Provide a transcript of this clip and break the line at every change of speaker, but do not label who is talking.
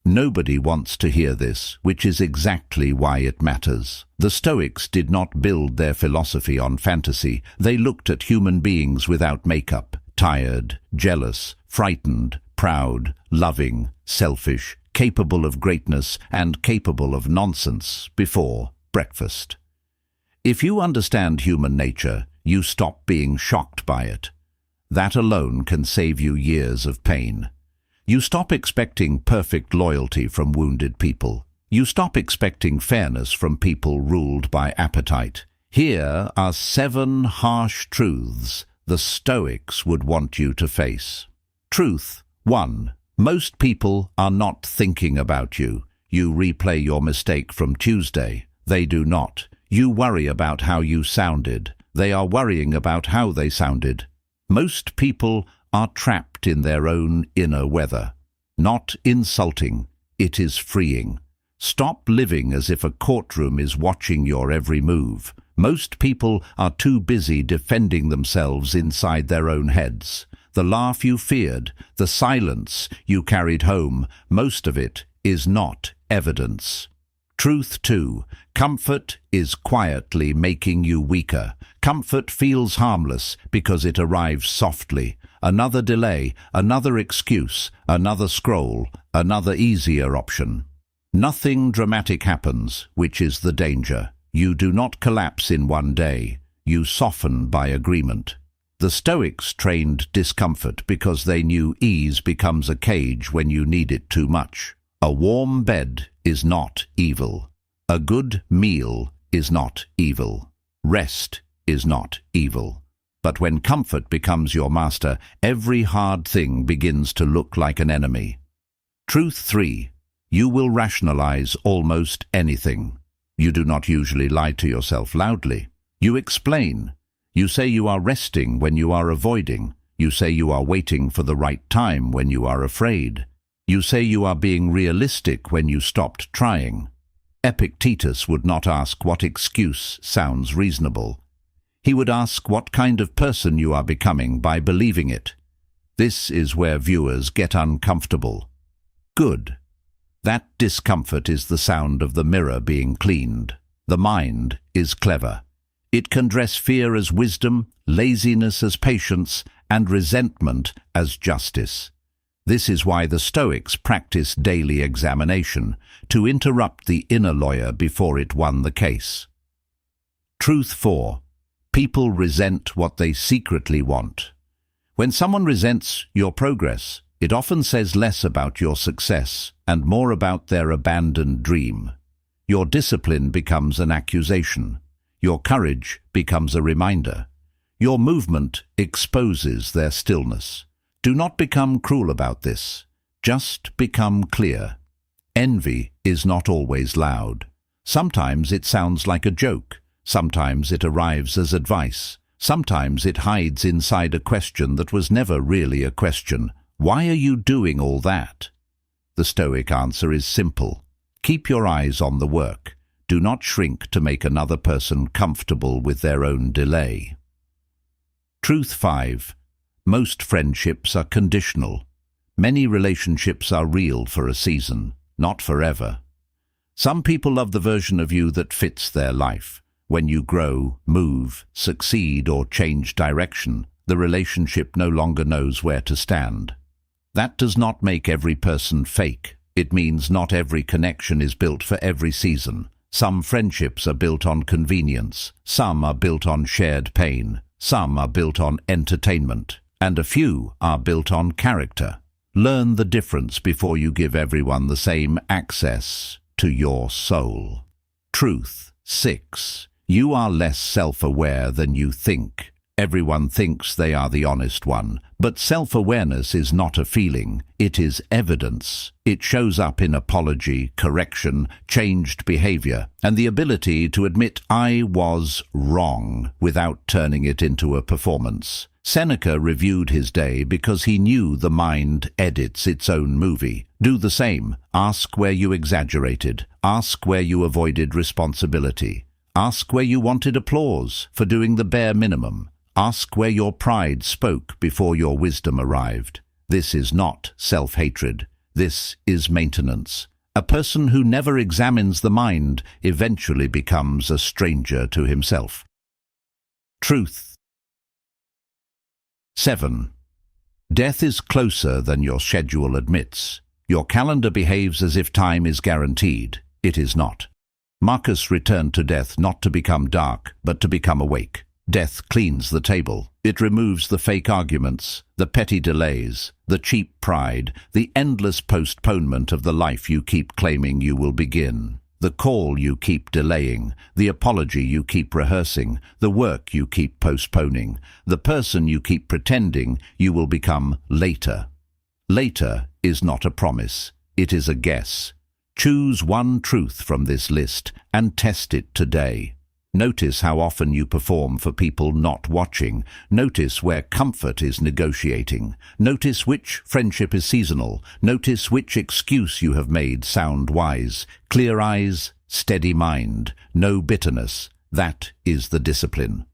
Nobody wants to hear this, which is exactly why it matters. The Stoics did not build their philosophy on fantasy. They looked at human beings without makeup, tired, jealous, frightened, proud, loving, selfish, capable of greatness and capable of nonsense before breakfast. If you understand human nature, you stop being shocked by it. That alone can save you years of pain. You stop expecting perfect loyalty from wounded people. You stop expecting fairness from people ruled by appetite. Here are 7 harsh truths the Stoics would want you to face. Truth 1. Most people are not thinking about you. You replay your mistake from Tuesday. They do not. You worry about how you sounded. They are worrying about how they sounded. Most people are trapped in their own inner weather. Not insulting, it is freeing. Stop living as if a courtroom is watching your every move. Most people are too busy defending themselves inside their own heads. The laugh you feared, the silence you carried home, most of it is not evidence. Truth 2. Comfort is quietly making you weaker. Comfort feels harmless because it arrives softly. Another delay, another excuse, another scroll, another easier option. Nothing dramatic happens, which is the danger. You do not collapse in one day. You soften by agreement. The Stoics trained discomfort because they knew ease becomes a cage when you need it too much. A warm bed is not evil. A good meal is not evil. Rest is not evil. But when comfort becomes your master, every hard thing begins to look like an enemy. Truth 3. You will rationalize almost anything. You do not usually lie to yourself loudly. You explain. You say you are resting when you are avoiding. You say you are waiting for the right time when you are afraid. You say you are being realistic when you stopped trying. Epictetus would not ask what excuse sounds reasonable. He would ask what kind of person you are becoming by believing it. This is where viewers get uncomfortable. Good. That discomfort is the sound of the mirror being cleaned. The mind is clever. It can dress fear as wisdom, laziness as patience, and resentment as justice. This is why the Stoics practiced daily examination, to interrupt the inner lawyer before it won the case. Truth 4. People resent what they secretly want. When someone resents your progress, it often says less about your success and more about their abandoned dream. Your discipline becomes an accusation. Your courage becomes a reminder. Your movement exposes their stillness. Do not become cruel about this. Just become clear. Envy is not always loud. Sometimes it sounds like a joke. Sometimes it arrives as advice. Sometimes it hides inside a question that was never really a question. Why are you doing all that? The Stoic answer is simple. Keep your eyes on the work. Do not shrink to make another person comfortable with their own delay. Truth 5. Most friendships are conditional. Many relationships are real for a season, not forever. Some people love the version of you that fits their life. When you grow, move, succeed, or change direction, the relationship no longer knows where to stand. That does not make every person fake. It means not every connection is built for every season. Some friendships are built on convenience. Some are built on shared pain. Some are built on entertainment. And a few are built on character. Learn the difference before you give everyone the same access to your soul. Truth 6. You are less self-aware than you think. Everyone thinks they are the honest one, but self-awareness is not a feeling, it is evidence. It shows up in apology, correction, changed behavior, and the ability to admit I was wrong without turning it into a performance. Seneca reviewed his day because he knew the mind edits its own movie. Do the same. Ask where you exaggerated. Ask where you avoided responsibility. Ask where you wanted applause for doing the bare minimum. Ask where your pride spoke before your wisdom arrived. This is not self-hatred. This is maintenance. A person who never examines the mind eventually becomes a stranger to himself. Truth. 7. Death is closer than your schedule admits. Your calendar behaves as if time is guaranteed. It is not. Marcus returned to death not to become dark, but to become awake. Death cleans the table. It removes the fake arguments, the petty delays, the cheap pride, the endless postponement of the life you keep claiming you will begin. The call you keep delaying, the apology you keep rehearsing, the work you keep postponing, the person you keep pretending you will become later. Later is not a promise, it is a guess. Choose one truth from this list and test it today. Notice how often you perform for people not watching. Notice where comfort is negotiating. Notice which friendship is seasonal. Notice which excuse you have made sound wise. Clear eyes, steady mind, no bitterness. That is the discipline.